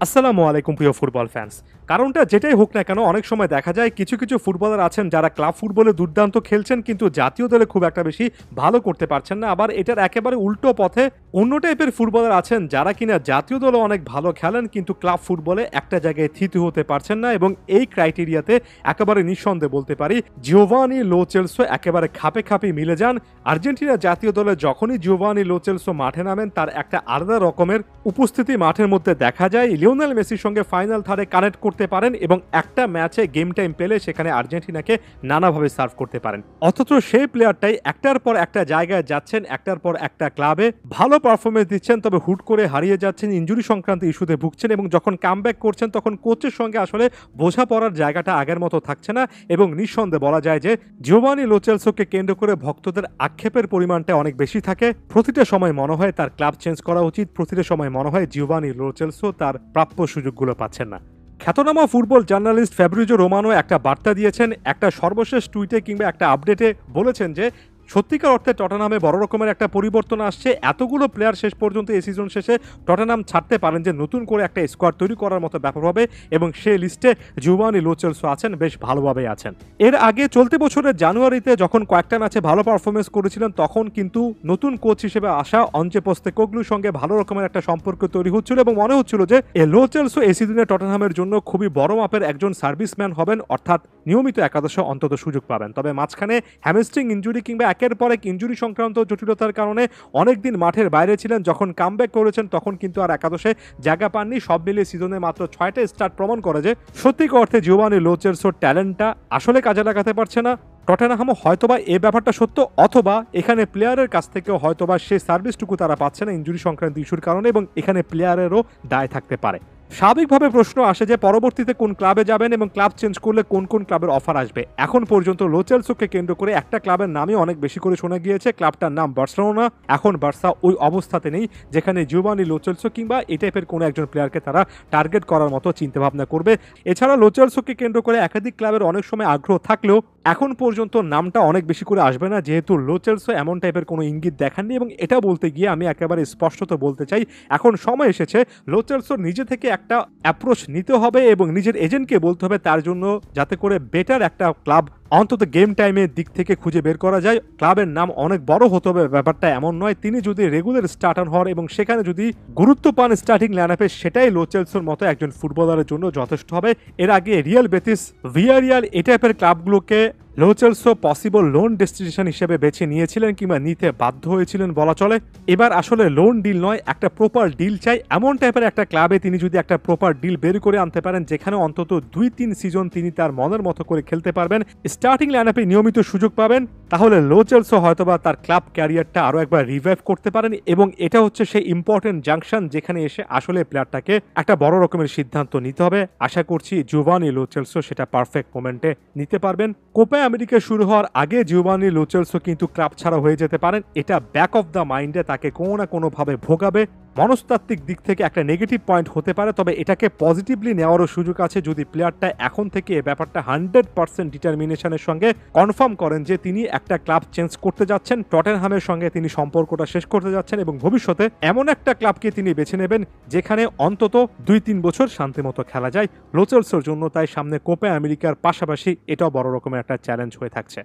আসসালামু আলাইকুম প্রিয় ফুটবল ফ্যান্স। কারণটা যেটাই হোক না কেন অনেক সময় দেখা যায় কিছু ফুটবলার আছেন যারা ক্লাব ফুটবলে দুর্দান্ত খেলছেন কিন্তু জাতীয় দলে খুব একটা বেশি ভালো করতে পারছেন না। আবার এটার একেবারে উল্টো পথে অন্য টাইপের ফুটবলার আছেন যারা কিনা জাতীয় দলে অনেক ভালো খেলেন কিন্তু ক্লাব ফুটবলে একটা জায়গায় থিতু হতে পারছেন না, এবং এই ক্রাইটেরিয়াতে একেবারে নিঃসন্দেহে বলতে পারি জিওভানি লো চেলসো একেবারে খাপে খাপে মিলে যান। আর্জেন্টিনা জাতীয় দলে যখনই জিওভানি লো চেলসো মাঠে নামেন তার একটা আলাদা রকমের উপস্থিতি মাঠের মধ্যে দেখা যায়। লিওনেল মেসির সঙ্গে ফাইনাল ধারে কানেক্ট করতে পারেন এবং একটা ম্যাচে গেম টাইম পেলে সেখানে আর্জেন্টিনাকে নানাভাবে সার্ভ করতে পারেন। অথচ সেই প্লেয়ারটাই একটার পর একটা জায়গায় যাচ্ছেন, একটার পর একটা ক্লাবে ভালো পারফরমেন্স দিচ্ছেন, তবে হুট করে হারিয়ে যাচ্ছেন, ইনজুরি সংক্রান্ত ইস্যুতে ভুগছেন এবং যখন কামব্যাক করছেন তখন কোচের সঙ্গে আসলে বোঝাপড়ার জায়গাটা আগের মতো থাকছে না। এবং নিঃসন্দেহে বলা যায় যে জিওভানি লো চেলসোকে কেন্দ্র করে ভক্তদের আক্ষেপের পরিমাণটা অনেক বেশি থাকে। প্রতিটা সময় মনে হয় তার ক্লাব চেঞ্জ করা উচিত, প্রতিটা সময় মনে হয় জিওভানি লো চেলসো তার প্রাপ্য সুযোগগুলো পাচ্ছেন না। খ্যাতনামা ফুটবল জার্নালিস্ট ফ্যাব্রিজো রোমানো একটা বার্তা দিয়েছেন, একটা সর্বশেষ টুইটে কিংবা একটা আপডেটে বলেছেন যে সত্যিকার অর্থে টটেনহামে বড় রকমের একটা পরিবর্তন আসছে। এতগুলো প্লেয়ার শেষ পর্যন্ত এই সিজন শেষে টটেনহাম ছাড়তে পারেন যে নতুন করে একটা স্কোয়াড তৈরি করার মতো ব্যাপার হবে, এবং সেই লিস্টে জিওভানি লো চেলসো আছেন, বেশ ভালোভাবেই আছেন। এর আগে চলতি বছরের জানুয়ারিতে যখন কয়েকটা ম্যাচে ভালো পারফরমেন্স করেছিলেন তখন কিন্তু নতুন কোচ হিসেবে আসা অঞ্জে পোস্তেকোগলুর সঙ্গে ভালো রকমের একটা সম্পর্ক তৈরি হচ্ছিল এবং মনে হচ্ছিল যে লো চেলসো এই সিজনে টটেনহামের জন্য খুবই বড় মাপের একজন সার্ভিসম্যান হবেন, অর্থাৎ নিয়মিত একাদশে অন্তত সুযোগ পাবেন। তবে মাঝখানে হ্যামস্ট্রিং ইনজুরি কিংবা একের পর এক ইনজুরি সংক্রান্ত জটিলতার কারণে অনেকদিন মাঠের বাইরে ছিলেন। যখন কামব্যাক করেছেন তখন কিন্তু আর একাদশে জায়গা পাননি। সব মিলিয়ে সিজনে মাত্র 6টা স্টার্ট প্রমাণ করে যে সত্যিকার অর্থে জিওভানি লো চেলসোর ট্যালেন্টটা আসলে কাজে লাগাতে পারছে না টটেনহামও। হয়তোবা এই ব্যাপারটা সত্য, অথবা এখানে প্লেয়ারের কাছ থেকেও হয়তোবা সেই সার্ভিসটুকু তারা পাচ্ছে না ইনজুরি সংক্রান্ত ইস্যুর কারণে, এবং এখানে প্লেয়ারেরও দায় থাকতে পারে। স্বাভাবিকভাবে প্রশ্ন আসে যে পরবর্তীতে কোন ক্লাবে যাবেন এবং ক্লাব চেঞ্জ করলে কোন কোন ক্লাবের অফার আসবে। এখন পর্যন্ত লো চেলসোকে কেন্দ্র করে একটা ক্লাবের নামই অনেক বেশি করে শোনা গিয়েছে, ক্লাবটার নাম বার্সেলোনা। এখন বার্সা ওই অবস্থাতে নেই যেখানে জিওভানি লো চেলসো কিংবা এই টাইপের কোনো একজন প্লেয়ারকে তারা টার্গেট করার মতো চিন্তাভাবনা করবে। এছাড়া লো চেলসোকে কেন্দ্র করে একাধিক ক্লাবের অনেক সময় আগ্রহ থাকলেও এখন পর্যন্ত নামটা অনেক বেশি করে আসবে না, যেহেতু লো চেলসো এমন টাইপের কোনো ইঙ্গিত দেখাননি। এবং এটা বলতে গিয়ে আমি একেবারে স্পষ্টত বলতে চাই, এখন সময় এসেছে লো চেলসোর নিজে থেকে একটা অ্যাপ্রোচ নিতে হবে এবং নিজের এজেন্টকে বলতে হবে তার জন্য যাতে করে বেটার একটা ক্লাব অন্তত গেম টাইমের দিক থেকে খুঁজে বের করা যায়। ক্লাবের নাম অনেক বড় হতে হবে ব্যাপারটা এমন নয়, তিনি যদি রেগুলার স্টার্টার হন এবং সেখানে যদি গুরুত্ব পান স্টার্টিং লাইনআপে, সেটাই লো চেলসোর মতো একজন ফুটবলারের জন্য যথেষ্ট হবে। এর আগে রিয়াল বেতিস, ভিয়ারিয়াল এই টাইপের ক্লাবগুলোকে Lo Celso possible loan destination হিসেবে বেছে নিয়েছিলেন কিংবা নিতে বাধ্য হয়েছিলেন বলা চলে। এবার আসলে লোন ডিল নয়, একটা প্রপার ডিল চাই। এমন টাইপের একটা ক্লাবে তিনি যদি একটা প্রপার ডিল বের করে আনতে পারেন যেখানে অন্তত 2-3 সিজন তিনি তার মনের মতো করে খেলতে পারবেন, স্টার্টিং লাইনআপে নিয়মিত সুযোগ পাবেন, তাহলে লো চেলসো হয়তোবা তার ক্লাব ক্যারিয়ারটা আরো একবার রিভাইভ করতে পারেন। এবং এটা হচ্ছে সেই ইম্পর্টেন্ট জাংশন যেখানে এসে আসলে প্লেয়ারটাকে একটা বড় রকমের সিদ্ধান্ত নিতে হবে। আশা করছি জিওভানি লো চেলসো সেটা পারফেক্ট মোমেন্টে নিতে পারবেন। কোপা আমেরিকা শুরু হওয়ার আগে জিওভানি লো চেলসো কিন্তু ক্লাব ছাড়া হয়ে যেতে পারেন, এটা ব্যাক অফ দ্য মাইন্ডে তাকে কোনো না কোনোভাবে ভোগাবে, মনস্তাত্ত্বিক দিক থেকে একটা নেগেটিভ পয়েন্ট হতে পারে। তবে এটাকে পজিটিভলি নেওয়ারও সুযোগ আছে যদি প্লেয়ারটা এখন থেকে এই ব্যাপারটা 100% ডিটারমিনেশনের সঙ্গে কনফার্ম করেন যে তিনি একটা ক্লাব চেঞ্জ করতে যাচ্ছেন, টটেনহামের সঙ্গে তিনি সম্পর্কটা শেষ করতে যাচ্ছেন এবং ভবিষ্যতে এমন একটা ক্লাবকে তিনি বেছে নেবেন যেখানে অন্তত 2-3 বছর শান্তিমতো খেলা যায় লো চেলসোর জন্য। তাই সামনে কোপা আমেরিকার পাশাপাশি এটাও বড় রকমের একটা চ্যালেঞ্জ হয়ে থাকছে।